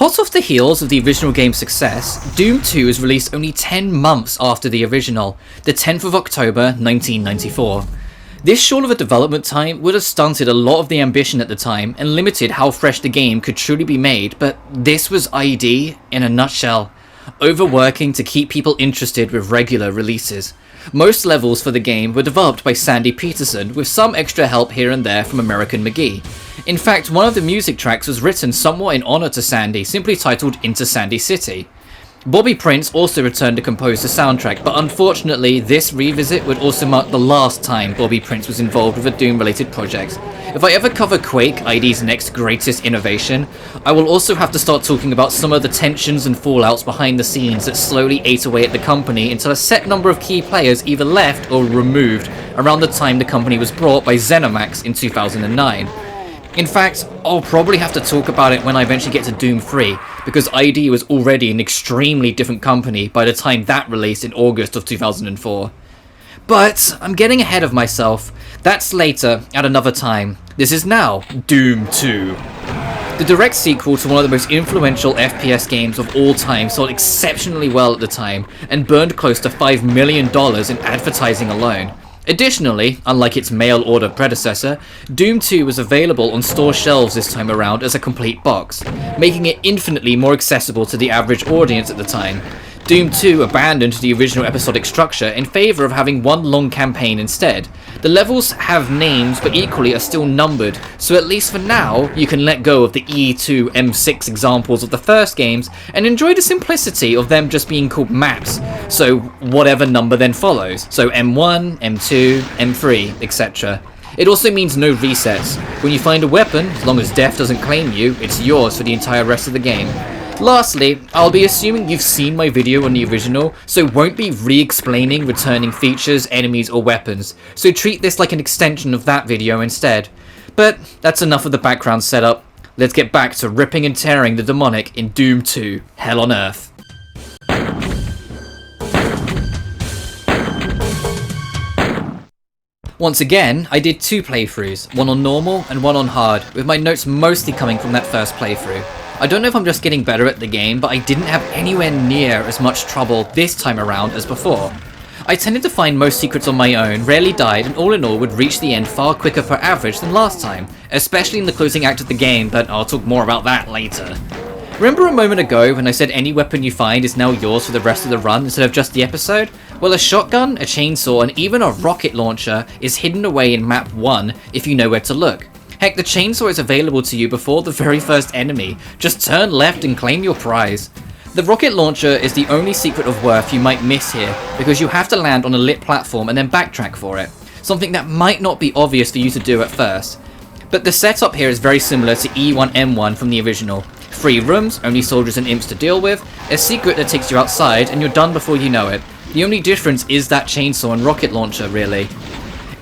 Hot off the heels of the original game's success, Doom 2 was released only 10 months after the original, the 10th of October 1994. This short of a development time would have stunted a lot of the ambition at the time and limited how fresh the game could truly be made, but this was ID in a nutshell. Overworking to keep people interested with regular releases. Most levels for the game were developed by Sandy Peterson, with some extra help here and there from American McGee. In fact, one of the music tracks was written somewhat in honour to Sandy, simply titled Into Sandy City. Bobby Prince also returned to compose the soundtrack, but unfortunately this revisit would also mark the last time Bobby Prince was involved with a Doom-related project. If I ever cover Quake, ID's next greatest innovation, I will also have to start talking about some of the tensions and fallouts behind the scenes that slowly ate away at the company until a set number of key players either left or removed around the time the company was bought by ZeniMax in 2009. In fact, I'll probably have to talk about it when I eventually get to Doom 3, because ID was already an extremely different company by the time that released in August of 2004. But I'm getting ahead of myself. That's later, at another time. This is now Doom 2. The direct sequel to one of the most influential FPS games of all time sold exceptionally well at the time, and burned close to $5 million in advertising alone. Additionally, unlike its mail-order predecessor, Doom 2 was available on store shelves this time around as a complete box, making it infinitely more accessible to the average audience at the time. Doom 2 abandoned the original episodic structure in favour of having one long campaign instead. The levels have names but equally are still numbered, so at least for now you can let go of the E2, M6 examples of the first games and enjoy the simplicity of them just being called maps, so whatever number then follows, so M1, M2, M3, etc. It also means no resets. When you find a weapon, as long as death doesn't claim you, it's yours for the entire rest of the game. Lastly, I'll be assuming you've seen my video on the original, so won't be re-explaining returning features, enemies, or weapons, so treat this like an extension of that video instead. But that's enough of the background setup. Let's get back to ripping and tearing the demonic in Doom 2, Hell on Earth. Once again, I did two playthroughs, one on normal and one on hard, with my notes mostly coming from that first playthrough. I don't know if I'm just getting better at the game, but I didn't have anywhere near as much trouble this time around as before. I tended to find most secrets on my own, rarely died, and all in all would reach the end far quicker per average than last time, especially in the closing act of the game, but I'll talk more about that later. Remember a moment ago when I said any weapon you find is now yours for the rest of the run instead of just the episode? Well, a shotgun, a chainsaw, and even a rocket launcher is hidden away in map 1 if you know where to look. Heck, the chainsaw is available to you before the very first enemy. Just turn left and claim your prize. The rocket launcher is the only secret of worth you might miss here, because you have to land on a lit platform and then backtrack for it. Something that might not be obvious for you to do at first. But the setup here is very similar to E1M1 from the original. 3 rooms, only soldiers and imps to deal with, a secret that takes you outside, and you're done before you know it. The only difference is that chainsaw and rocket launcher, really.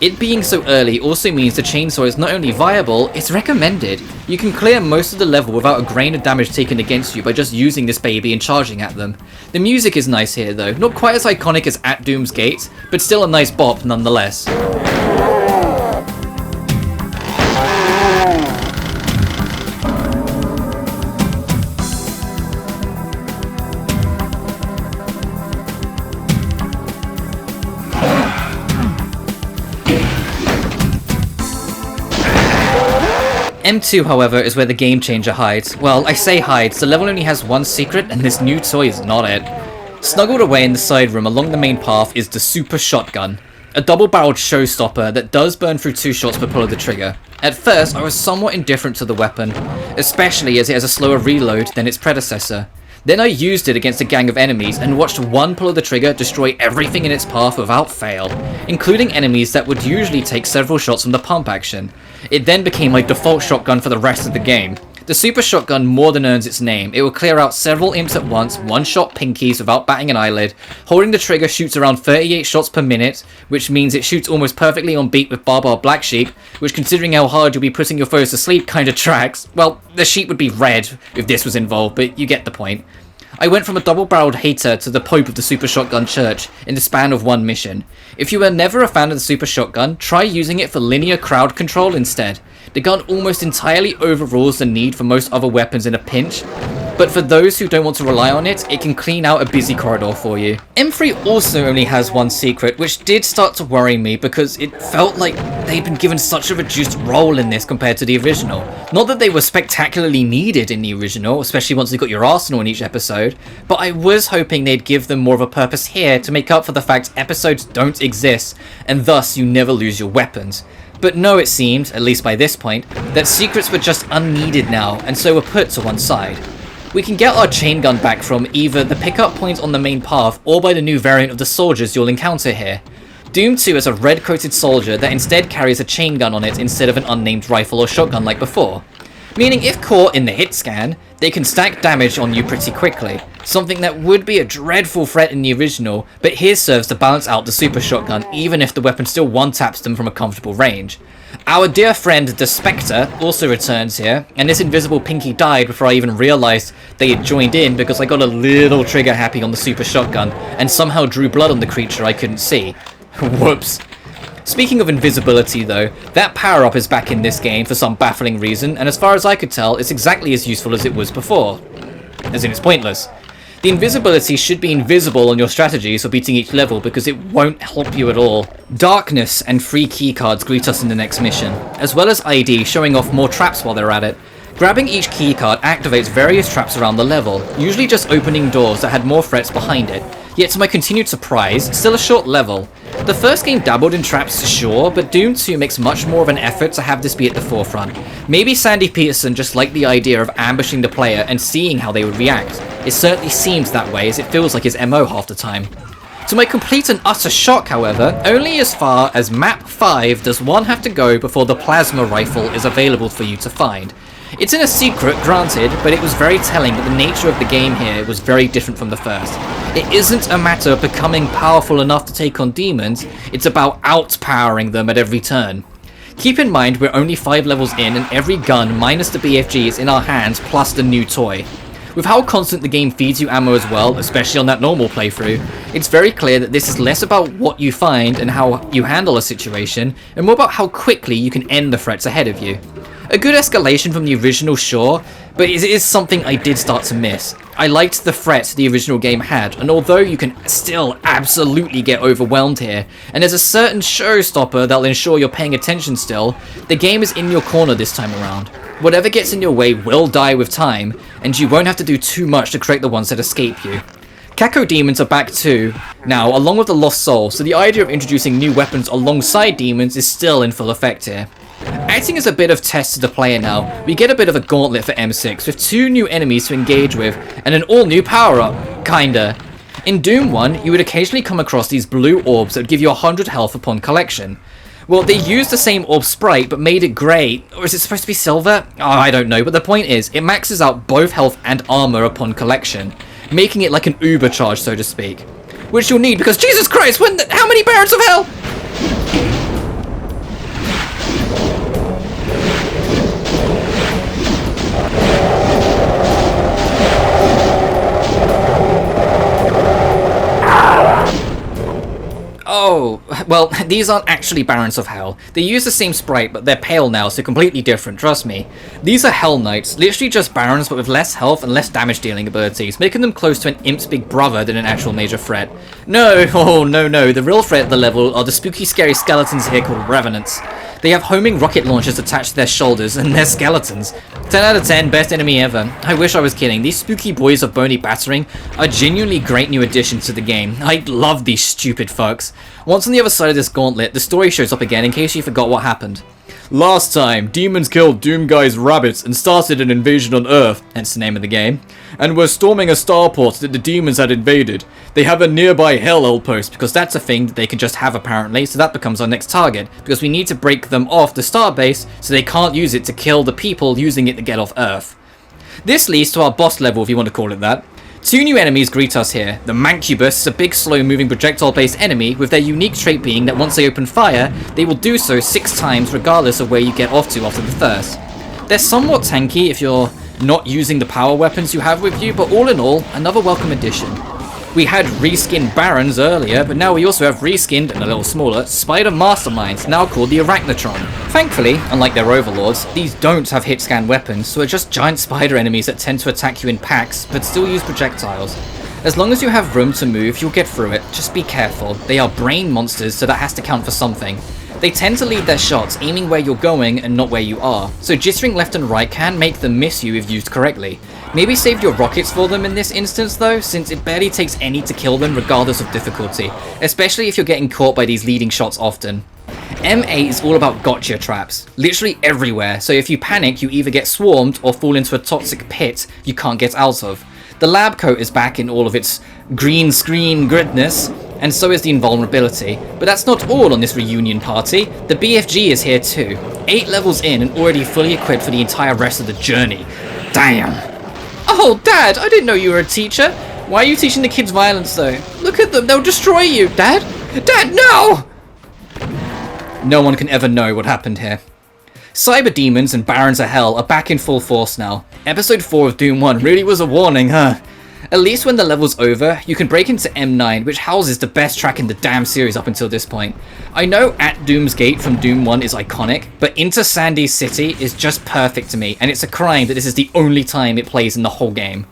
It being so early also means the chainsaw is not only viable, it's recommended. You can clear most of the level without a grain of damage taken against you by just using this baby and charging at them. The music is nice here though, not quite as iconic as At Doom's Gate, but still a nice bop nonetheless. M2, however, is where the game changer hides. Well, I say hides, the level only has one secret, and this new toy is not it. Snuggled away in the side room along the main path is the Super Shotgun, a double-barreled showstopper that does burn through 2 shots per pull of the trigger. At first, I was somewhat indifferent to the weapon, especially as it has a slower reload than its predecessor. Then I used it against a gang of enemies and watched one pull of the trigger destroy everything in its path without fail, including enemies that would usually take several shots from the pump action. It then became my default shotgun for the rest of the game. The Super Shotgun more than earns its name. It will clear out several imps at once, one-shot pinkies without batting an eyelid. Holding the trigger shoots around 38 shots per minute, which means it shoots almost perfectly on beat with Barbar Black Sheep, which considering how hard you'll be putting your foes to sleep kinda tracks. Well, the sheep would be red if this was involved, but you get the point. I went from a double-barreled hater to the Pope of the Super Shotgun Church in the span of one mission. If you were never a fan of the Super Shotgun, try using it for linear crowd control instead. The gun almost entirely overrules the need for most other weapons in a pinch. but for those who don't want to rely on it, it can clean out a busy corridor for you. M3 also only has one secret, which did start to worry me because it felt like they'd been given such a reduced role in this compared to the original. Not that they were spectacularly needed in the original, especially once you got your arsenal in each episode, but I was hoping they'd give them more of a purpose here to make up for the fact episodes don't exist, and thus you never lose your weapons. But no, it seemed, at least by this point, that secrets were just unneeded now, and so were put to one side. We can get our chain gun back from either the pickup point on the main path or by the new variant of the soldiers you'll encounter here. Doom 2 has a red-coated soldier that instead carries a chain gun on it instead of an unnamed rifle or shotgun like before. Meaning if caught in the hit scan, they can stack damage on you pretty quickly, something that would be a dreadful threat in the original, but here serves to balance out the super shotgun even if the weapon still one-taps them from a comfortable range. Our dear friend the Spectre also returns here, and this invisible pinky died before I even realised they had joined in because I got a little trigger happy on the super shotgun and somehow drew blood on the creature I couldn't see. Whoops. Speaking of invisibility though, that power-up is back in this game for some baffling reason, and as far as I could tell, it's exactly as useful as it was before. As in, it's pointless. The invisibility should be invisible on your strategies for beating each level because it won't help you at all. Darkness and free keycards greet us in the next mission, as well as ID showing off more traps while they're at it. Grabbing each keycard activates various traps around the level, usually just opening doors that had more threats behind it. Yet to my continued surprise, still a short level. The first game dabbled in traps, sure, but Doom 2 makes much more of an effort to have this be at the forefront. Maybe Sandy Peterson just liked the idea of ambushing the player and seeing how they would react. It certainly seems that way, as it feels like his MO half the time. To my complete and utter shock, however, only as far as map 5 does one have to go before the plasma rifle is available for you to find. It's in a secret, granted, but it was very telling that the nature of the game here was very different from the first. It isn't a matter of becoming powerful enough to take on demons, it's about outpowering them at every turn. Keep in mind we're only 5 levels in and every gun minus the BFG is in our hands plus the new toy. With how constant the game feeds you ammo as well, especially on that normal playthrough, it's very clear that this is less about what you find and how you handle a situation, and more about how quickly you can end the threats ahead of you. A good escalation from the original, sure, but it is something I did start to miss. I liked the threat the original game had, and although you can still absolutely get overwhelmed here, and there's a certain showstopper that'll ensure you're paying attention still, the game is in your corner this time around. Whatever gets in your way will die with time, and you won't have to do too much to create the ones that escape you. Kako demons are back too, now along with the Lost Soul, so the idea of introducing new weapons alongside demons is still in full effect here. Acting as a bit of test to the player now, we get a bit of a gauntlet for M6 with 2 new enemies to engage with and an all new power-up, kinda. In Doom 1, you would occasionally come across these blue orbs that would give you 100 health upon collection. Well, they used the same orb sprite but made it grey, or is it supposed to be silver? Oh, I don't know, but the point is, it maxes out both health and armor upon collection, making it like an Uber charge, so to speak. Which you'll need because, Jesus Christ, how many Barons of Hell? Oh, well, these aren't actually Barons of Hell. They use the same sprite, but they're pale now, so completely different, trust me. These are Hell Knights, literally just Barons but with less health and less damage dealing abilities, making them close to an imp's big brother than an actual major threat. No, oh no, the real threat at the level are the spooky scary skeletons here called Revenants. They have homing rocket launchers attached to their shoulders, and they're skeletons. 10 out of 10, best enemy ever. I wish I was kidding. These spooky boys of bony battering are genuinely great new additions to the game. I love these stupid fucks. Once on the other side of this gauntlet, the story shows up again in case you forgot what happened. Last time, demons killed Doom Guy's rabbits and started an invasion on Earth, hence the name of the game, and were storming a starport that the demons had invaded. They have a nearby hell outpost, because that's a thing that they can just have apparently, so that becomes our next target, because we need to break them off the starbase so they can't use it to kill the people using it to get off Earth. This leads to our boss level, if you want to call it that. 2 new enemies greet us here. The Mancubus, a big slow-moving projectile-based enemy, with their unique trait being that once they open fire, they will do so 6 times regardless of where you get off to after the first. They're somewhat tanky if you're not using the power weapons you have with you, but all in all, another welcome addition. We had reskinned Barons earlier, but now we also have reskinned, and a little smaller, Spider Masterminds, now called the Arachnotron. Thankfully, unlike their overlords, these don't have hit-scan weapons, so are just giant spider enemies that tend to attack you in packs, but still use projectiles. As long as you have room to move, you'll get through it, just be careful. They are brain monsters, so that has to count for something. They tend to lead their shots aiming where you're going and not where you are, so jittering left and right can make them miss you if used correctly. Maybe save your rockets for them in this instance though, since it barely takes any to kill them regardless of difficulty, especially if you're getting caught by these leading shots often. M8 is all about gotcha traps, literally everywhere, so if you panic you either get swarmed or fall into a toxic pit you can't get out of. The lab coat is back in all of its green screen gridness, and so is the invulnerability. But that's not all on this reunion party. The BFG is here too, 8 levels in and already fully equipped for the entire rest of the journey. Damn! Oh, Dad, I didn't know you were a teacher. Why are you teaching the kids violence though? Look at them, they'll destroy you, Dad! Dad, no! No one can ever know what happened here. Cyber Demons and Barons of Hell are back in full force now. Episode 4 of Doom 1 really was a warning, huh? At least when the level's over, you can break into M9, which houses the best track in the damn series up until this point. I know At Doom's Gate from Doom 1 is iconic, but Into Sandy's City is just perfect to me, and it's a crime that this is the only time it plays in the whole game.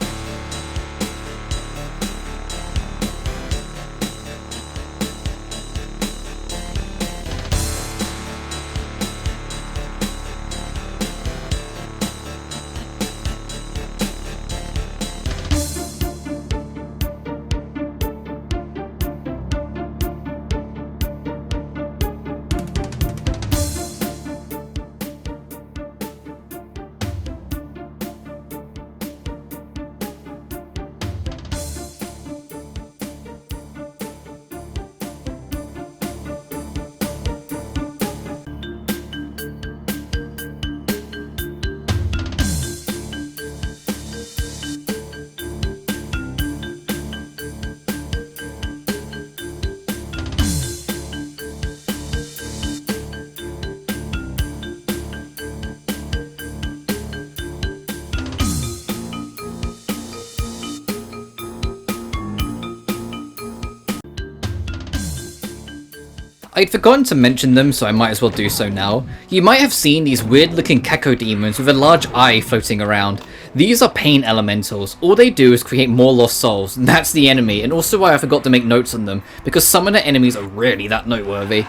I'd forgotten to mention them, so I might as well do so now. You might have seen these weird looking Keko demons with a large eye floating around. These are pain elementals. All they do is create more lost souls, and that's the enemy, and also why I forgot to make notes on them, because summoner enemies are really that noteworthy.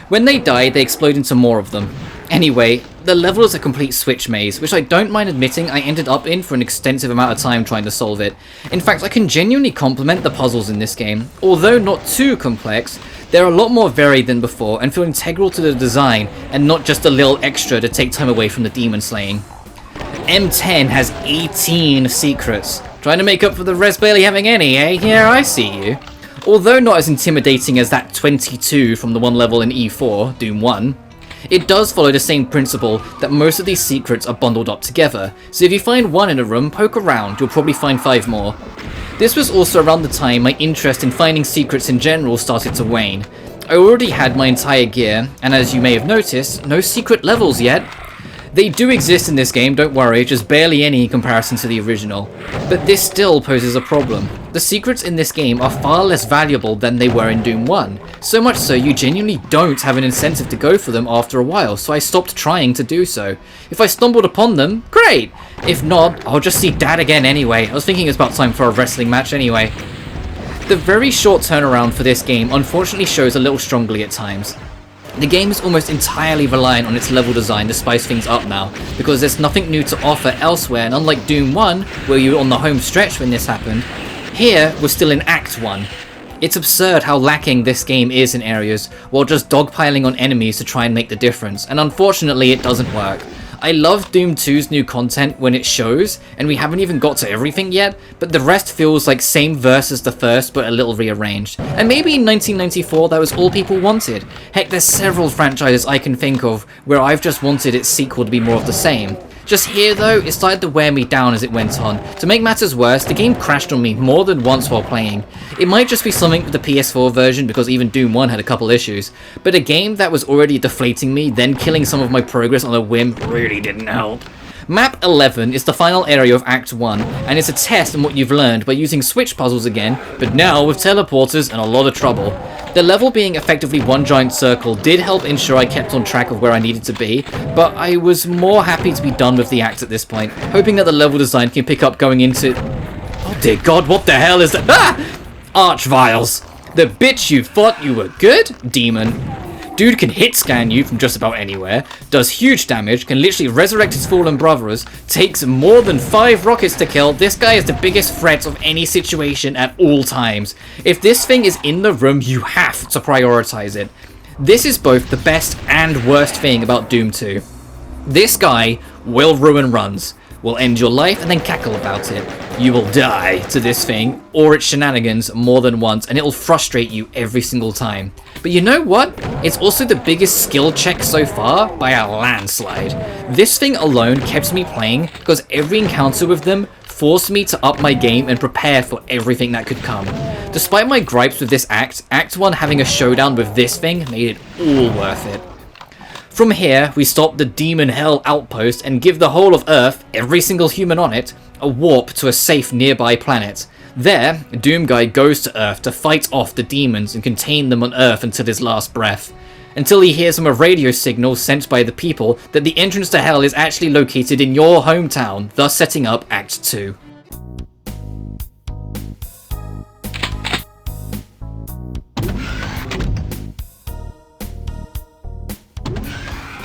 When they die, they explode into more of them. Anyway, the level is a complete switch maze, which I don't mind admitting I ended up in for an extensive amount of time trying to solve it. In fact, I can genuinely compliment the puzzles in this game. Although not too complex, they're a lot more varied than before and feel integral to the design and not just a little extra to take time away from the demon slaying. M10 has 18 secrets. Trying to make up for the rest barely having any, eh? Yeah, I see you. Although not as intimidating as that 22 from the one level in E4, Doom 1, it does follow the same principle that most of these secrets are bundled up together, so if you find one in a room, poke around, you'll probably find 5 more. This was also around the time my interest in finding secrets in general started to wane. I already had my entire gear, and as you may have noticed, no secret levels yet. They do exist in this game, don't worry, just barely any in comparison to the original. But this still poses a problem. The secrets in this game are far less valuable than they were in Doom 1, so much so you genuinely don't have an incentive to go for them after a while, so I stopped trying to do so. If I stumbled upon them, great! If not, I'll just see Dad again anyway. I was thinking it's about time for a wrestling match anyway. The very short turnaround for this game unfortunately shows a little strongly at times. The game is almost entirely reliant on its level design to spice things up now, because there's nothing new to offer elsewhere, and unlike Doom 1, where you were on the home stretch when this happened, here we're still in Act 1. It's absurd how lacking this game is in areas, while just dogpiling on enemies to try and make the difference, and unfortunately it doesn't work. I love Doom 2's new content when it shows, and we haven't even got to everything yet, but the rest feels like same verse as the first but a little rearranged. And maybe in 1994 that was all people wanted. Heck, there's several franchises I can think of where I've just wanted its sequel to be more of the same. Just here though, it started to wear me down as it went on. To make matters worse, the game crashed on me more than once while playing. It might just be something with the PS4 version because even Doom 1 had a couple issues, but a game that was already deflating me, then killing some of my progress on a whim really didn't help. Map 11 is the final area of Act 1, and it's a test on what you've learned by using switch puzzles again, but now with teleporters and a lot of trouble. The level being effectively one giant circle did help ensure I kept on track of where I needed to be, but I was more happy to be done with the act at this point, hoping that the level design can pick up going into... Oh dear god, what the hell is that? Ah! Archviles! The bitch you thought you were good? Demon. Dude can hit scan you from just about anywhere, does huge damage, can literally resurrect his fallen brothers, takes more than 5 rockets to kill. This guy is the biggest threat of any situation at all times. If this thing is in the room, you have to prioritize it. This is both the best and worst thing about Doom 2. This guy will ruin runs, will end your life and then cackle about it. You will die to this thing or its shenanigans more than once, and it'll frustrate you every single time. But you know what? It's also the biggest skill check so far by a landslide. This thing alone kept me playing because every encounter with them forced me to up my game and prepare for everything that could come. Despite my gripes with this act, Act 1 having a showdown with this thing made it all worth it. From here, we stop the Demon Hell outpost and give the whole of Earth, every single human on it, a warp to a safe nearby planet. There, Doom Guy goes to Earth to fight off the demons and contain them on Earth until his last breath. Until he hears from a radio signal sent by the people that the entrance to Hell is actually located in your hometown, thus setting up Act 2.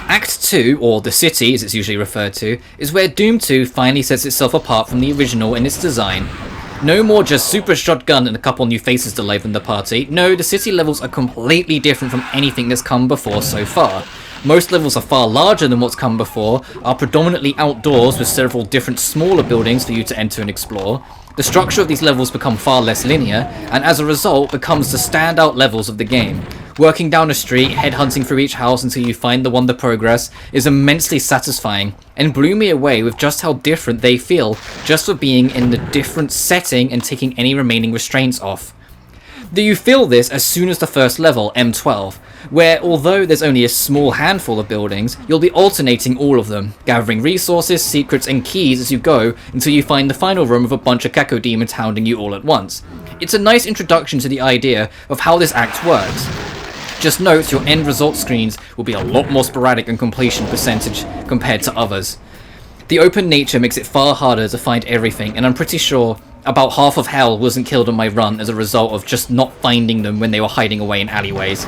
Act 2, or the city as it's usually referred to, is where Doom 2 finally sets itself apart from the original in its design. No more just super shotgun and a couple new faces to liven the party. No, the city levels are completely different from anything that's come before so far. Most levels are far larger than what's come before, are predominantly outdoors with several different smaller buildings for you to enter and explore. The structure of these levels become far less linear, and as a result becomes the standout levels of the game. Working down a street, headhunting through each house until you find the one to progress is immensely satisfying, and blew me away with just how different they feel just for being in a different setting and taking any remaining restraints off. You feel this as soon as the first level, M12, where although there's only a small handful of buildings, you'll be alternating all of them, gathering resources, secrets and keys as you go until you find the final room with a bunch of Kako demons hounding you all at once. It's a nice introduction to the idea of how this act works. Just note your end result screens will be a lot more sporadic in completion percentage compared to others. The open nature makes it far harder to find everything, and I'm pretty sure about half of Hell wasn't killed on my run as a result of just not finding them when they were hiding away in alleyways.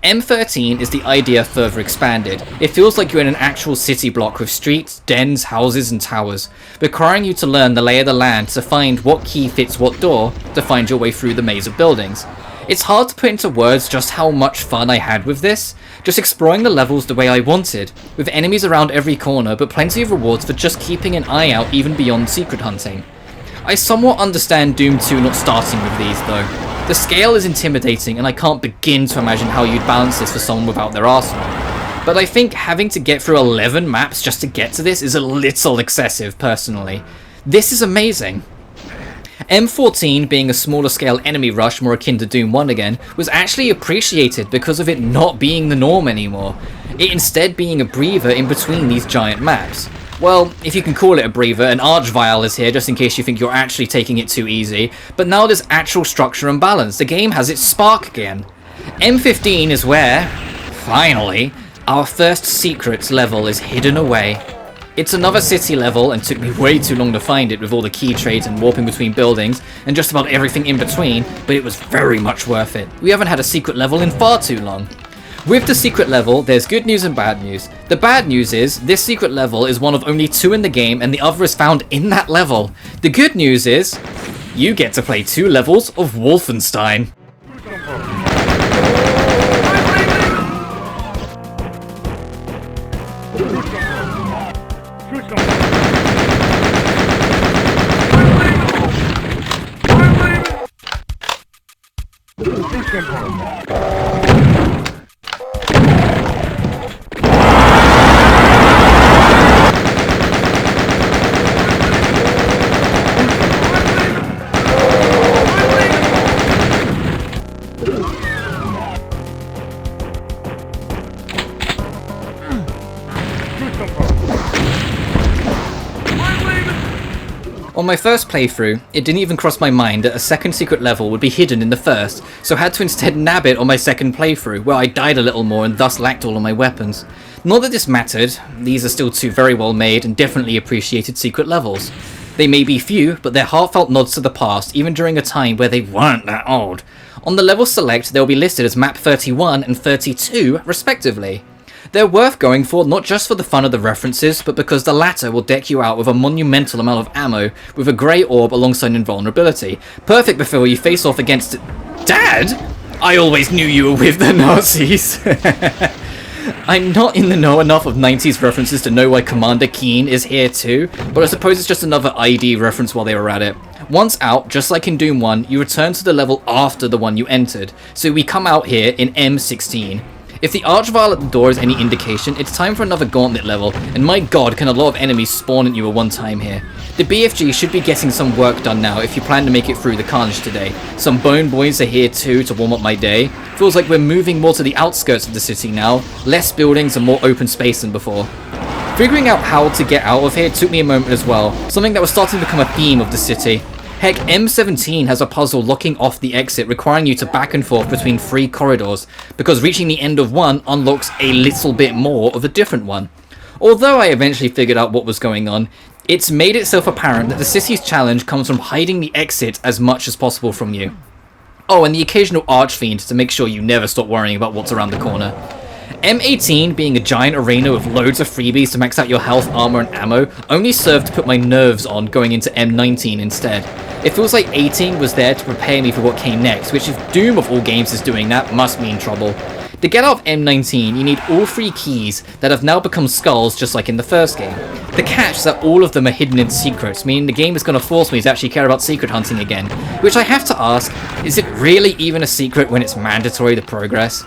M13 is the idea further expanded. It feels like you're in an actual city block with streets, dens, houses and towers, requiring you to learn the lay of the land to find what key fits what door to find your way through the maze of buildings. It's hard to put into words just how much fun I had with this, just exploring the levels the way I wanted, with enemies around every corner but plenty of rewards for just keeping an eye out even beyond secret hunting. I somewhat understand Doom 2 not starting with these though. The scale is intimidating and I can't begin to imagine how you'd balance this for someone without their arsenal. But I think having to get through 11 maps just to get to this is a little excessive personally. This is amazing. M14, being a smaller scale enemy rush more akin to Doom 1 again, was actually appreciated because of it not being the norm anymore, it instead being a breather in between these giant maps. Well, if you can call it a breather, an Archvile is here just in case you think you're actually taking it too easy, but now there's actual structure and balance, the game has its spark again. M15 is where, finally, our first secrets level is hidden away. It's another city level and took me way too long to find it with all the key trades and warping between buildings and just about everything in between, but it was very much worth it. We haven't had a secret level in far too long. With the secret level, there's good news and bad news. The bad news is, this secret level is one of only 2 in the game and the other is found in that level. The good news is, you get to play 2 levels of Wolfenstein. my first playthrough, it didn't even cross my mind that a second secret level would be hidden in the first, so I had to instead nab it on my second playthrough, where I died a little more and thus lacked all of my weapons. Not that this mattered, these are still two very well made and definitely appreciated secret levels. They may be few, but they're heartfelt nods to the past, even during a time where they weren't that old. On the level select, they'll be listed as map 31 and 32, respectively. They're worth going for not just for the fun of the references, but because the latter will deck you out with a monumental amount of ammo with a grey orb alongside invulnerability. Perfect before you face off against... Dad? I always knew you were with the Nazis. I'm not in the know enough of 90s references to know why Commander Keen is here too, but I suppose it's just another ID reference while they were at it. Once out, just like in Doom 1, you return to the level after the one you entered, so we come out here in M16. If the Archvile at the door is any indication, it's time for another Gauntlet level, and my god can a lot of enemies spawn at you at one time here. The BFG should be getting some work done now if you plan to make it through the carnage today. Some Bone Boys are here too to warm up my day. Feels like we're moving more to the outskirts of the city now, less buildings and more open space than before. Figuring out how to get out of here took me a moment as well, something that was starting to become a theme of the city. Heck, M17 has a puzzle locking off the exit, requiring you to back and forth between 3 corridors, because reaching the end of one unlocks a little bit more of a different one. Although I eventually figured out what was going on, it's made itself apparent that the city's challenge comes from hiding the exit as much as possible from you. Oh, and the occasional Archfiend to make sure you never stop worrying about what's around the corner. M18 being a giant arena with loads of freebies to max out your health, armor, and ammo only served to put my nerves on going into M19 instead. It feels like 18 was there to prepare me for what came next, which if Doom of all games is doing that, must mean trouble. To get out of M19, you need all 3 keys that have now become skulls just like in the first game. The catch is that all of them are hidden in secrets, meaning the game is going to force me to actually care about secret hunting again. Which I have to ask, is it really even a secret when it's mandatory to progress?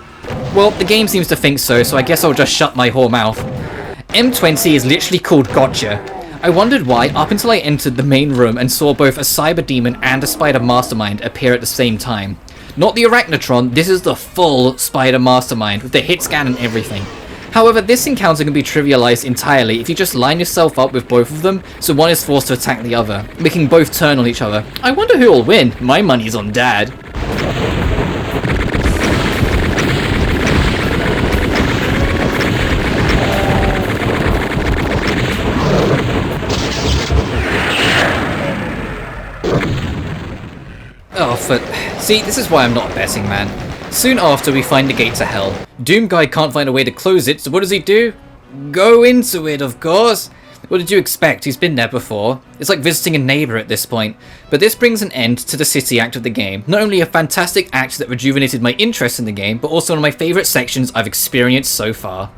Well, the game seems to think so I guess I'll just shut my whore mouth. M20 is literally called Gotcha. I wondered why up until I entered the main room and saw both a cyber demon and a spider mastermind appear at the same time. Not the Arachnotron, this is the full spider mastermind with the hit scan and everything. However, this encounter can be trivialized entirely if you just line yourself up with both of them, so one is forced to attack the other, making both turn on each other. I wonder who will win. My money's on Dad. See, this is why I'm not a betting man. Soon after, we find the gate to hell. Doom Guy can't find a way to close it, so what does he do? Go into it, of course! What did you expect? He's been there before. It's like visiting a neighbour at this point. But this brings an end to the city act of the game. Not only a fantastic act that rejuvenated my interest in the game, but also one of my favourite sections I've experienced so far.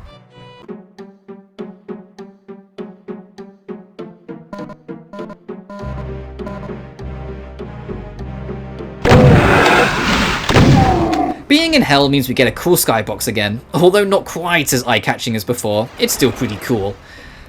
Being in hell means we get a cool skybox again, although not quite as eye-catching as before, it's still pretty cool.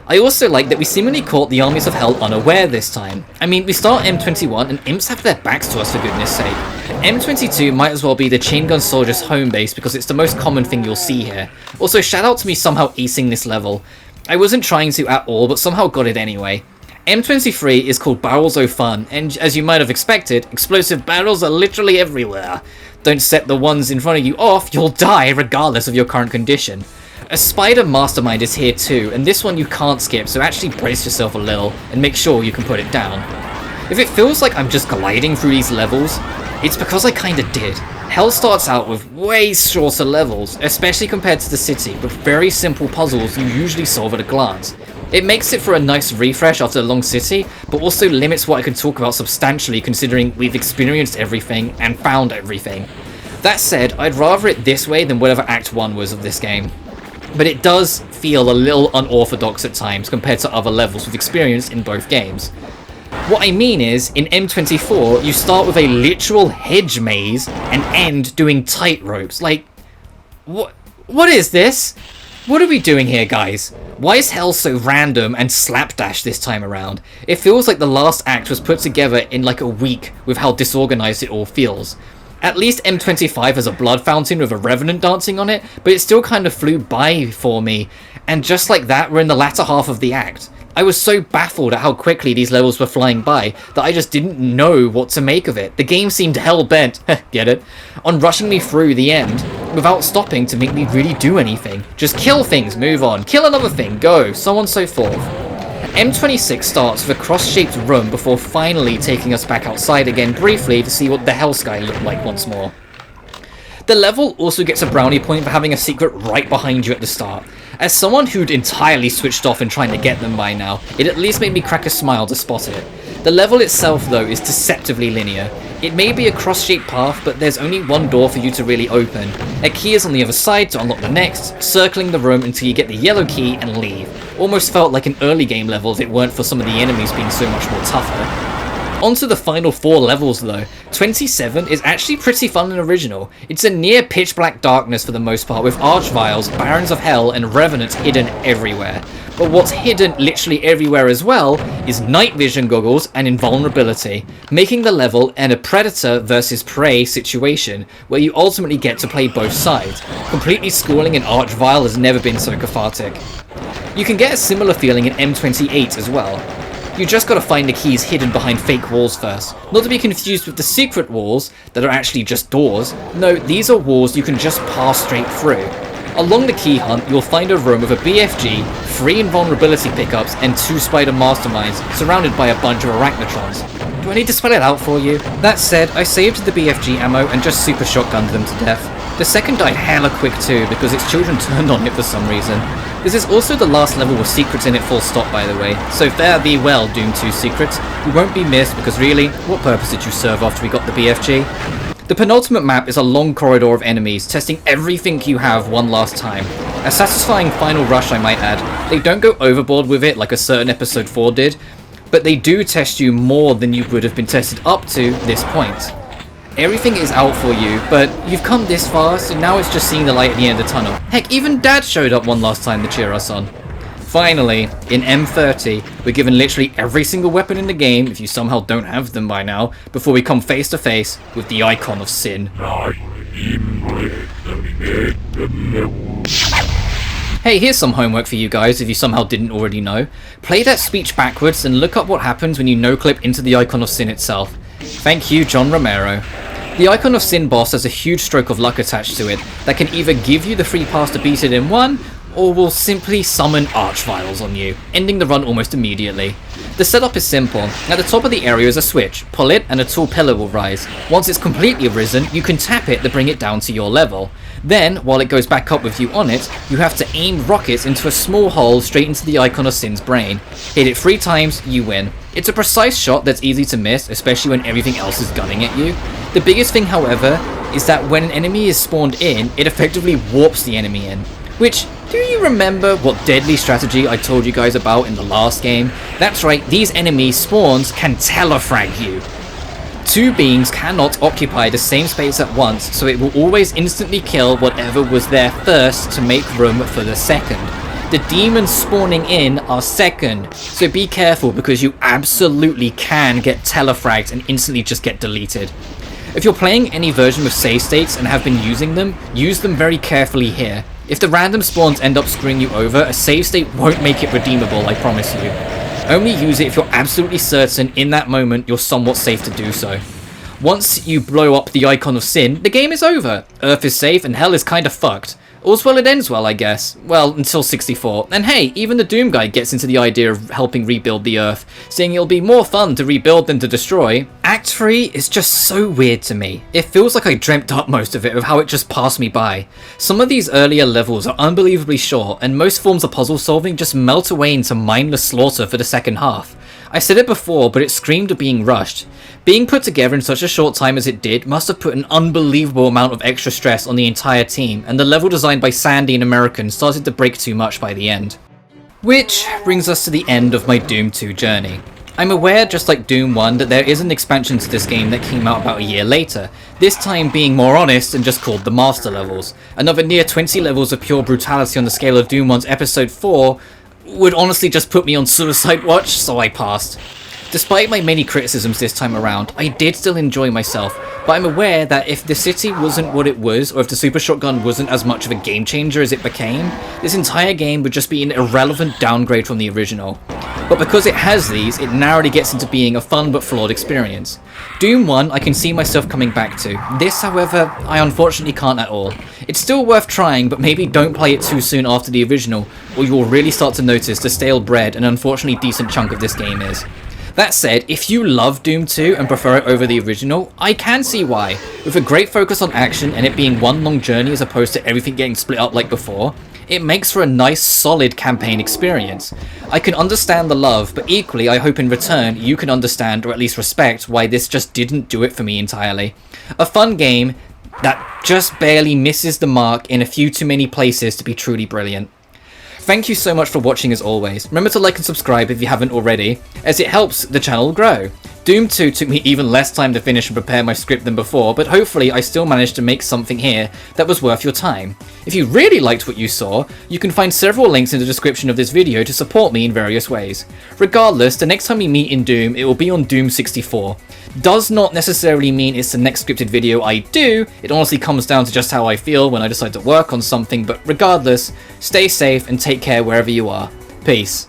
I also like that we seemingly caught the armies of hell unaware this time. I mean, we start M21 and imps have their backs to us for goodness sake. M22 might as well be the chain gun soldier's home base because it's the most common thing you'll see here. Also, shout out to me somehow acing this level. I wasn't trying to at all, but somehow got it anyway. M23 is called Barrels O' Fun, and as you might have expected, explosive barrels are literally everywhere. Don't set the ones in front of you off, you'll die regardless of your current condition. A spider mastermind is here too, and this one you can't skip, so actually brace yourself a little and make sure you can put it down. If it feels like I'm just gliding through these levels, it's because I kinda did. Hell starts out with way shorter levels, especially compared to the city, with very simple puzzles you usually solve at a glance. It makes it for a nice refresh after a long city, but also limits what I can talk about substantially considering we've experienced everything and found everything. That said, I'd rather it this way than whatever Act 1 was of this game. But it does feel a little unorthodox at times compared to other levels we've experienced in both games. What I mean is, in M24, you start with a literal hedge maze and end doing tightropes. Like, what is this? What are we doing here, guys? Why is hell so random and slapdash this time around? It feels like the last act was put together in like a week with how disorganized it all feels. At least M25 has a blood fountain with a revenant dancing on it, but it still kind of flew by for me. And just like that, we're in the latter half of the act. I was so baffled at how quickly these levels were flying by that I just didn't know what to make of it. The game seemed hell-bent, get it, on rushing me through the end without stopping to make me really do anything. Just kill things, move on, kill another thing, go, so on so forth. M26 starts with a cross-shaped room before finally taking us back outside again briefly to see what the hell sky looked like once more. The level also gets a brownie point for having a secret right behind you at the start. As someone who'd entirely switched off in trying to get them by now, it at least made me crack a smile to spot it. The level itself though is deceptively linear. It may be a cross-shaped path, but there's only one door for you to really open. A key is on the other side to unlock the next, circling the room until you get the yellow key and leave. Almost felt like an early game level if it weren't for some of the enemies being so much more tougher. On to the final 4 levels though. 27 is actually pretty fun and original. It's a near pitch black darkness for the most part, with archviles, barons of hell and revenants hidden everywhere. But what's hidden literally everywhere as well is night vision goggles and invulnerability, making the level a predator versus prey situation where you ultimately get to play both sides. Completely schooling an archvile has never been so cathartic. You can get a similar feeling in M28 as well. You just gotta find the keys hidden behind fake walls first. Not to be confused with the secret walls that are actually just doors. No, these are walls you can just pass straight through. Along the key hunt, you'll find a room with a BFG, 3 invulnerability pickups, and 2 spider masterminds, surrounded by a bunch of arachnotrons. Do I need to spell it out for you? That said, I saved the BFG ammo and just super shotgunned them to death. The second died hella quick too, because its children turned on it for some reason. This is also the last level with secrets in it full stop, by the way, so fare thee well, Doom 2 secrets. You won't be missed, because really, what purpose did you serve after we got the BFG? The penultimate map is a long corridor of enemies, testing everything you have one last time. A satisfying final rush, I might add. They don't go overboard with it like a certain episode 4 did, but they do test you more than you would have been tested up to this point. Everything is out for you, but you've come this far, so now it's just seeing the light at the end of the tunnel. Heck, even Dad showed up one last time to cheer us on. Finally, in M30, we're given literally every single weapon in the game, if you somehow don't have them by now, before we come face to face with the icon of sin. Hey, here's some homework for you guys if you somehow didn't already know. Play that speech backwards and look up what happens when you no-clip into the icon of sin itself. Thank you, John Romero. The Icon of Sin boss has a huge stroke of luck attached to it that can either give you the free pass to beat it in one, or will simply summon archviles on you, ending the run almost immediately. The setup is simple. At the top of the area is a switch. Pull it and a tall pillar will rise. Once it's completely risen, you can tap it to bring it down to your level. Then, while it goes back up with you on it, you have to aim rockets into a small hole straight into the Icon of Sin's brain. Hit it 3 times, you win. It's a precise shot that's easy to miss, especially when everything else is gunning at you. The biggest thing, however, is that when an enemy is spawned in, it effectively warps the enemy in. Which, do you remember what deadly strategy I told you guys about in the last game? That's right, these enemy spawns can telefrag you. 2 beings cannot occupy the same space at once, so it will always instantly kill whatever was there first to make room for the second. The demons spawning in are second, so be careful because you absolutely can get telefragged and instantly just get deleted. If you're playing any version with save states and have been using them, use them very carefully here. If the random spawns end up screwing you over, a save state won't make it redeemable, I promise you. Only use it if you're absolutely certain in that moment you're somewhat safe to do so. Once you blow up the Icon of Sin, the game is over. Earth is safe and hell is kinda fucked. All's well it ends well, I guess. Well, until 64. And hey, even the Doom guy gets into the idea of helping rebuild the Earth, saying it'll be more fun to rebuild than to destroy. Act 3 is just so weird to me. It feels like I dreamt up most of it of how it just passed me by. Some of these earlier levels are unbelievably short, and most forms of puzzle solving just melt away into mindless slaughter for the second half. I said it before, but it screamed of being rushed. Being put together in such a short time as it did must have put an unbelievable amount of extra stress on the entire team, and the level designed by Sandy and American started to break too much by the end. Which brings us to the end of my Doom 2 journey. I'm aware, just like Doom 1, that there is an expansion to this game that came out about a year later, this time being more honest and just called the Master Levels. Another near 20 levels of pure brutality on the scale of Doom 1's Episode 4 would honestly just put me on suicide watch, so I passed. Despite my many criticisms this time around, I did still enjoy myself, but I'm aware that if the city wasn't what it was, or if the super shotgun wasn't as much of a game changer as it became, this entire game would just be an irrelevant downgrade from the original. But because it has these, it narrowly gets into being a fun but flawed experience. Doom 1 I can see myself coming back to. This, however, I unfortunately can't at all. It's still worth trying, but maybe don't play it too soon after the original, or you will really start to notice the stale bread an unfortunately decent chunk of this game is. That said, if you love Doom 2 and prefer it over the original, I can see why. With a great focus on action and it being one long journey as opposed to everything getting split up like before, it makes for a nice, solid campaign experience. I can understand the love, but equally I hope in return you can understand or at least respect why this just didn't do it for me entirely. A fun game that just barely misses the mark in a few too many places to be truly brilliant. Thank you so much for watching as always. Remember to like and subscribe if you haven't already, as it helps the channel grow. Doom 2 took me even less time to finish and prepare my script than before, but hopefully I still managed to make something here that was worth your time. If you really liked what you saw, you can find several links in the description of this video to support me in various ways. Regardless, the next time we meet in Doom, it will be on Doom 64. Does not necessarily mean it's the next scripted video I do, it honestly comes down to just how I feel when I decide to work on something, but regardless, stay safe and take care wherever you are. Peace.